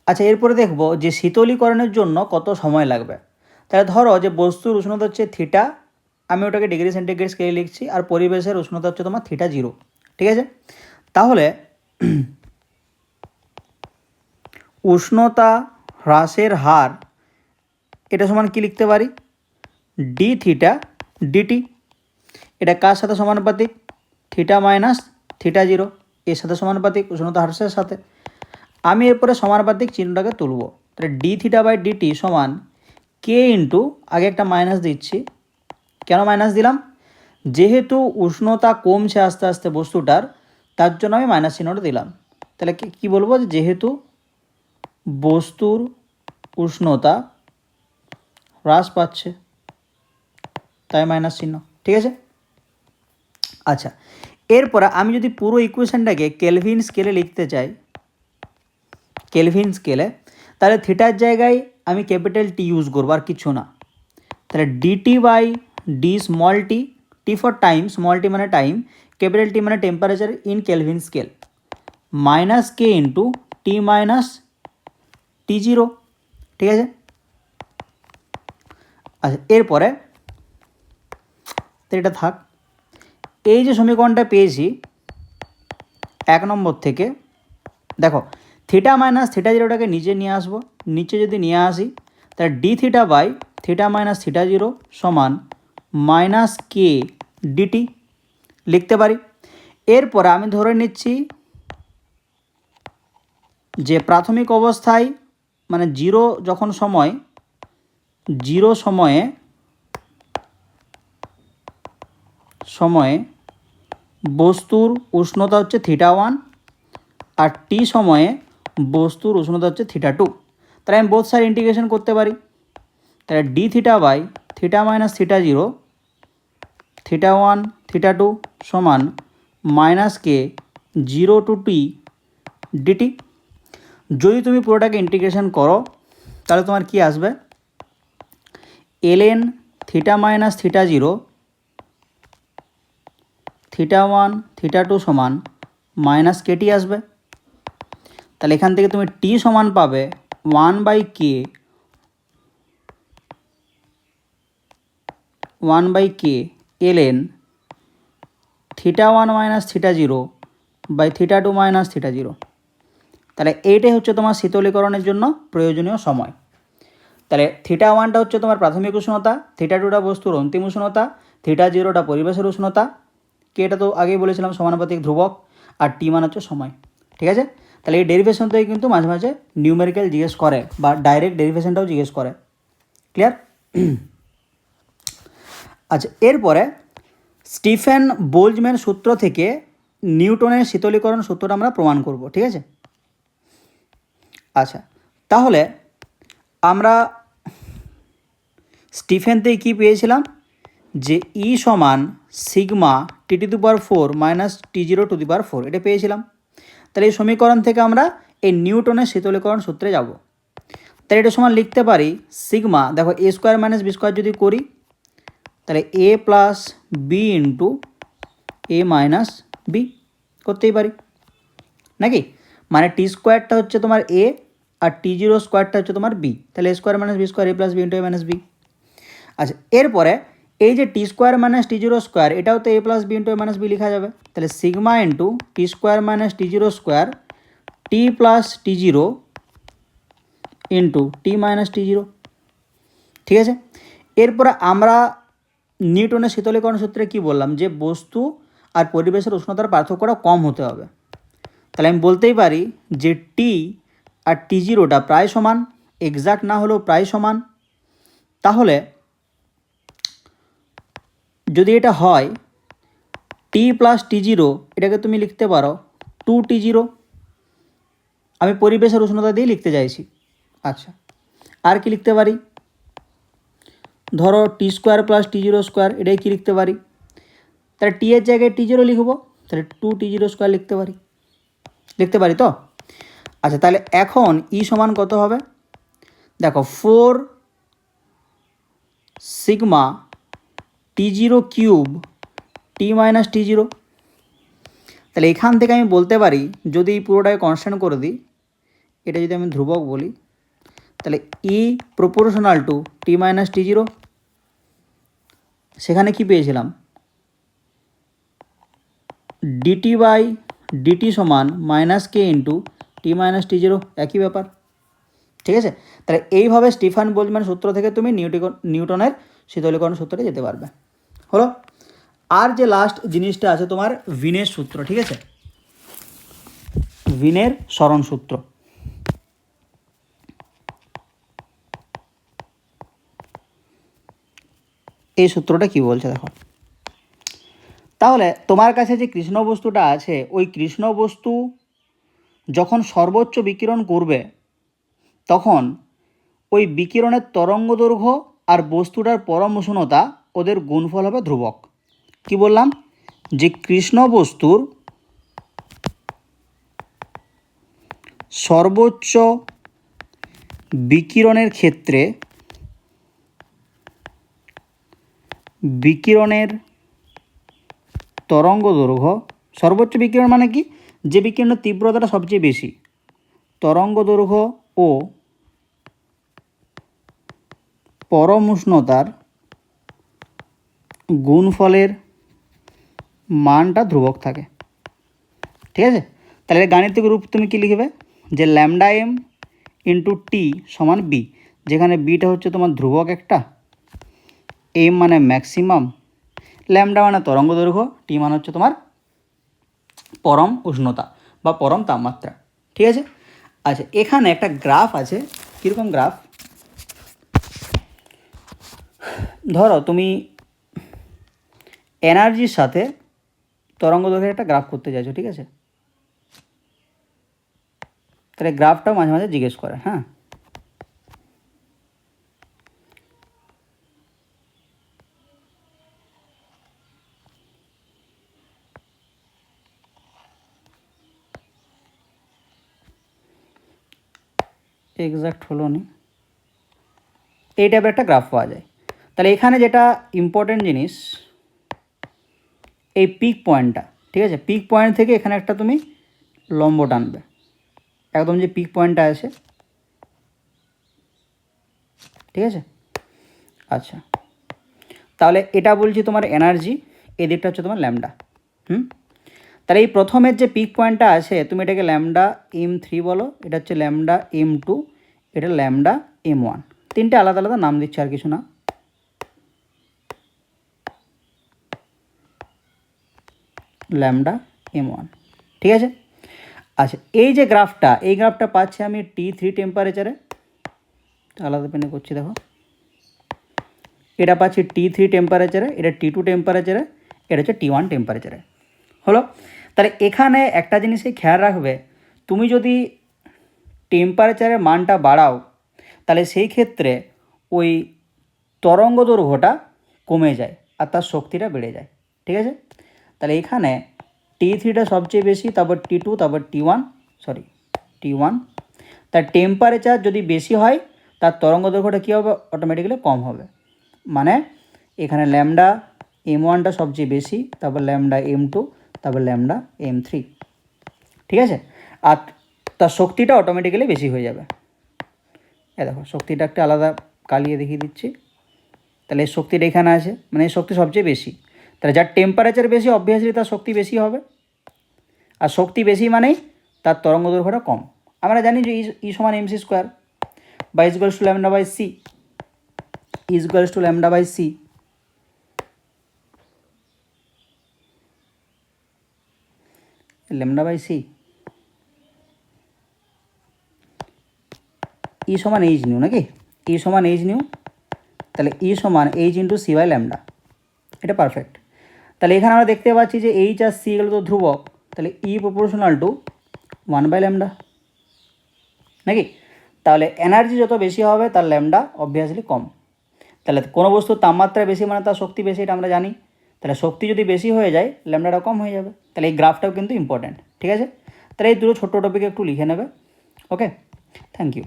আচ্ছা, এরপরে দেখব যে শীতলীকরণের জন্য কত সময় লাগবে। তাহলে ধরো যে বস্তুর উষ্ণতা হচ্ছে থিটা, আমি ওটাকে ডিগ্রি সেন্টিগ্রেড স্কেলে লিখছি, আর পরিবেশের উষ্ণতা হচ্ছে তোমার থিটা 0, ঠিক আছে। তাহলে উষ্ণতা হ্রাসের হার এটা সমান কি লিখতে পারি, ডি থিটা ডিটি। এটা কার সাথে সমানুপাতিক, থিটা মাইনাস থিটা 0 এর সাথে সমানুপাতিক, উষ্ণতা হ্রাসের সাথে। আমি এরপরে সমানুপাতিক চিহ্নটাকে তুলব। তাহলে ডি থিটা বাই ডিটি সমান কে ইন্টু, আগে একটা মাইনাস দিচ্ছি। কেন মাইনাস দিলাম, যেহেতু উষ্ণতা কমছে আস্তে আস্তে বস্তুটার, তার জন্য আমি মাইনাস চিহ্নটা দিলাম। তাহলে কি বলবো, যেহেতু বস্তুর উষ্ণতা হ্রাস পাচ্ছে তাই মাইনাস চিহ্ন, ঠিক আছে। আচ্ছা, এরপরে আমি যদি পুরো ইকুয়েশনটাকে কেলভিন স্কেলে লিখতে চাই, কেলভিন স্কেলে, তাহলে থিটার জায়গায় আমি ক্যাপিটাল টি ইউজ করবো, আর কিছু না। তাহলে D T by D small T, T for time, small T মানে টাইম, ক্যাপিটাল টি মানে temperature in Kelvin scale, minus K into T minus T 0, ঠিক আছে। আচ্ছা, এরপরে তো এটা থাক। এই যে সমীকরণটা পেয়েছি 1 নম্বর থেকে, দেখো থিটা মাইনাস থিটা 0টাকে নিচে নিয়ে আসবো, নিচে যদি নিয়ে আসি তাহলে D theta by theta minus theta 0 সমান মাইনাস কে ডিটি লিখতে পারি। এরপর আমি ধরে নিচ্ছি যে প্রাথমিক অবস্থায় মানে 0 যখন সময়, 0 সময়ে বস্তুর উষ্ণতা হচ্ছে থিটা 1, আর টি সময়ে বস্তুর উষ্ণতা হচ্ছে থিটা 2। তাহলে আমি বোথ সাইড ইন্টিগ্রেশন করতে পারি। তাহলে D theta by theta minus theta 0, theta 1 theta 2 সমান minus K 0 to T DT. যদি তুমি পুরোটাকে ইন্টিগ্রেশন করো তাহলে তোমার কি আসবে, LN theta minus theta 0, theta 1 theta 2 সমান মাইনাস কেটি আসবে। তাহলে এখান থেকে তুমি টি সমান পাবে 1/k, 1/k ln theta 1 minus theta 0 by theta 2 minus theta 0। তাহলে এইটাই হচ্ছে তোমার শীতলীকরণের জন্য প্রয়োজনীয় সময়। তাহলে থিটা 1টা হচ্ছে তোমার প্রাথমিক উষ্ণতা, থিটা 2টা বস্তুর অন্তিম উষ্ণতা, থিটা 0টা পরিবেশের উষ্ণতা, কে এটা তো আগেই বলেছিলাম সমানুপাতিক ধ্রুবক, আর টি মান হচ্ছে সময়, ঠিক আছে। তাহলে এই ডেরিভেশন থেকে কিন্তু মাঝে মাঝে নিউমেরিক্যাল জিজ্ঞেস করে বা ডাইরেক্ট ডেরিভেশনটাও জিজ্ঞেস করে, ক্লিয়ার। আচ্ছা, এরপরে স্টিফেন বোলজম্যান সূত্র থেকে নিউটনের শীতলীকরণ সূত্রটা আমরা প্রমাণ করব, ঠিক আছে। আচ্ছা, তাহলে আমরা স্টিফেন থেকে কী পেয়েছিলাম, যে ই সমান sigma T to the power 4 minus T 0 to the power 4, এটা পেয়েছিলাম। তাহলে এই সমীকরণ থেকে আমরা এই নিউটনের শীতলীকরণ সূত্রে যাব। তাহলে এটা সমান লিখতে পারি সিগমা, দেখো এ স্কোয়ার মাইনাস বি স্কোয়ার যদি করি তাহলে এ প্লাস বি ইন্টু এ মাইনাস বি করতেই পারি নাকি, মানে টি স্কোয়ারটা হচ্ছে তোমার এ আর টি 0 স্কোয়ারটা হচ্ছে তোমার বি, তাহলে এ স্কোয়ার মাইনাস বি স্কোয়ার এ প্লাস বি ইন্টু এ মাইনাস বি। আচ্ছা, এরপরে এই যে টি স্কোয়ার মাইনাস টি 0 স্কোয়ার, এটাও তো এ প্লাস বি ইন্টু এ মাইনাস বি লেখা যাবে। তাহলে sigma into T square minus T 0 square টি প্লাস টি 0 ইন্টু টি মাইনাস টি 0, ঠিক আছে। এরপরে আমরা নিউটনের শীতলীকরণ সূত্রে কি বললাম, যে বস্তু আর পরিবেশের উষ্ণতার পার্থক্যটা কম হতে হবে। তাহলে আমি বলতেই পারি যে টি আর টি 0টা প্রায় সমান, এক্সাক্ট না হলেও প্রায় সমান। তাহলে যদি এটা হয় টি প্লাস টি 0, এটাকে তুমি লিখতে পারো 2t0, আমি পরিবেশের উষ্ণতা দিয়ে লিখতে চাইছি। আচ্ছা, আর কি লিখতে পারি, ধরো টি স্কোয়ার প্লাস টি 0 স্কোয়ার, এটাই কি লিখতে পারি, তাহলে টি এর জায়গায় টি 0 লিখবো, তাহলে 2t0 স্কোয়ার লিখতে পারি তো। আচ্ছা, তাহলে এখন ই সমান কত হবে, দেখো 4 সিগমা টি 0 কিউব টি মাইনাস টি 0। তাহলে এখান থেকে আমি বলতে পারি, যদি এই পুরোটাকে কনস্ট্যান্ট করে দিই, এটা যদি আমি ধ্রুবক বলি তাহলে E proportional to T minus T zero, সেখানে কি পেয়েছিলাম ডিটি বাই ডিটি সমান minus K into T minus T zero, একই ব্যাপার। ঠিক আছে, তাহলে এইভাবে স্টিফান বোলজম্যান সূত্র থেকে তুমি নিউটনের শীতলীকরণ সূত্রে যেতে পারবে। হলো, আর যে লাস্ট জিনিসটা আছে তোমার ভিনের সূত্র। ঠিক আছে, ভিনের সরণ সূত্র। এই সূত্রটা কি বলছে দেখো, তাহলে তোমার কাছে যে কৃষ্ণ বস্তুটা আছে ওই কৃষ্ণ বস্তু যখন সর্বোচ্চ বিকিরণ করবে তখন ওই বিকিরণের তরঙ্গ দৈর্ঘ্য আর বস্তুটার পরম উষ্ণতা ওদের গুণফল হবে ধ্রুবক। কি বললাম, যে কৃষ্ণ বস্তুর সর্বোচ্চ বিকিরণের ক্ষেত্রে বিকিরণের তরঙ্গ দৈর্ঘ্য, সর্বোচ্চ বিকিরণ মানে কি, যে বিকিরণের তীব্রতাটা সবচেয়ে বেশি, তরঙ্গ দৈর্ঘ্য ও পরম উষ্ণতার গুণফলের মানটা ধ্রুবক থাকে। ঠিক আছে, তাহলে গাণিতিক রূপ তুমি কি লিখবে, যে ল্যামডা এম ইন্টু টি সমান বি, যেখানে বিটা হচ্ছে তোমার ধ্রুবক একটা, এম মানে ম্যাক্সিমাম, ল্যামডা মানে তরঙ্গ দৈর্ঘ্য, টি মানে হচ্ছে তোমার পরম উষ্ণতা বা পরম তাপমাত্রা। ঠিক আছে, আচ্ছা এখানে একটা গ্রাফ আছে। কীরকম গ্রাফ, ধরো তুমি এনার্জির সাথে তরঙ্গ দৈর্ঘ্যের একটা গ্রাফ করতে চাইছো। ঠিক আছে, তাহলে গ্রাফটাও মাঝে মাঝে জিজ্ঞেস করে। হ্যাঁ, এক্সাক্ট হলো না, এই টাইপের একটা গ্রাফ পাওয়া যায়। তাহলে এখানে যেটা ইম্পর্টেন্ট জিনিস, এই পিক পয়েন্টটা। ঠিক আছে, পিক পয়েন্ট থেকে এখানে একটা তুমি লম্ব টানবে, একদম যে পিক পয়েন্টটা আছে। ঠিক আছে, আচ্ছা তাহলে এটা বলছি তোমার এনার্জি, এদিকটা হচ্ছে তোমার ল্যামডা। তাহলে এই প্রথমের যে পিক পয়েন্টটা আছে তুমি এটাকে ল্যামডা এম থ্রি বলো, এটা হচ্ছে ল্যামডা এম টু, এটা ল্যামডা এম ওয়ান, তিনটে আলাদা আলাদা নাম দিচ্ছে, আর কিছু না। Lambda M one. ঠিক আছে, আচ্ছা এই যে গ্রাফটা, এই গ্রাফটা পাচ্ছি আমি টি থ্রি টেম্পারেচারে, আলাদা পেনে করছি দেখো, এটা পাচ্ছি টি থ্রি টেম্পারেচারে, এটা টি টু টেম্পারেচারে, এটা হচ্ছে টি ওয়ান টেম্পারেচারে। হলো, তাহলে এখানে একটা জিনিসই খেয়াল রাখবে, তুমি যদি টেম্পারেচারের মানটা বাড়াও তাহলে সেই ক্ষেত্রে ওই তরঙ্গ দৈর্ঘ্যটা কমে যায় আর তার শক্তিটা বেড়ে যায়। ঠিক আছে, তাহলে এখানে টি থ্রিটা সবচেয়ে বেশি, তারপর টি টু, তারপর টি ওয়ান। তার টেম্পারেচার যদি বেশি হয় তার তরঙ্গ দৈর্ঘ্যটা কী হবে, অটোমেটিক্যালি কম হবে। মানে এখানে ল্যামডা এম ওয়ানটা সবচেয়ে বেশি, তারপর ল্যামডা এম টু, তারপর ল্যামডা এম থ্রি। ঠিক আছে, আর তার শক্তিটা অটোমেটিক্যালি বেশি হয়ে যাবে। এ দেখো শক্তিটা একটা আলাদা কালিয়ে দেখিয়ে দিচ্ছি। তাহলে এই শক্তিটা এখানে আছে, মানে এই শক্তি সবচেয়ে বেশি। তাহলে যার টেম্পারেচার বেশি অবভিয়াসলি তার শক্তি বেশি হবে, আর শক্তি বেশি মানেই তার তরঙ্গ দৈর্ঘ্যটা কম। আমরা জানি যে ই সমান এম সি স্কোয়ার বা equals to lambda by C, equals to lambda by C. Lambda by C E সমান এইচ নিউ, নাকি ই সমান এইচ নিউ, তাহলে ই সমান H into C by lambda, এটা পারফেক্ট। তাহলে এখানে আমরা দেখতে পাচ্ছি যে এইচ আর সি এগুলো তো ধ্রুবক, তাহলে E proportional to one by lambda, নাকি। তাহলে এনার্জি যত বেশি হবে তার ল্যামডা অবভিয়াসলি কম। তাহলে কোনো বস্তুর তাপমাত্রা বেশি মানে তার শক্তি বেশি, এটা আমরা জানি। তাহলে শক্তি যদি বেশি হয়ে যায় ল্যামডাটা কম হয়ে যাবে। তাহলে এই গ্রাফটাও কিন্তু ইম্পর্ট্যান্ট। ঠিক আছে, তাহলে এই দুটো ছোট্ট টপিক একটু লিখে নেবে। ওকে, থ্যাংক ইউ।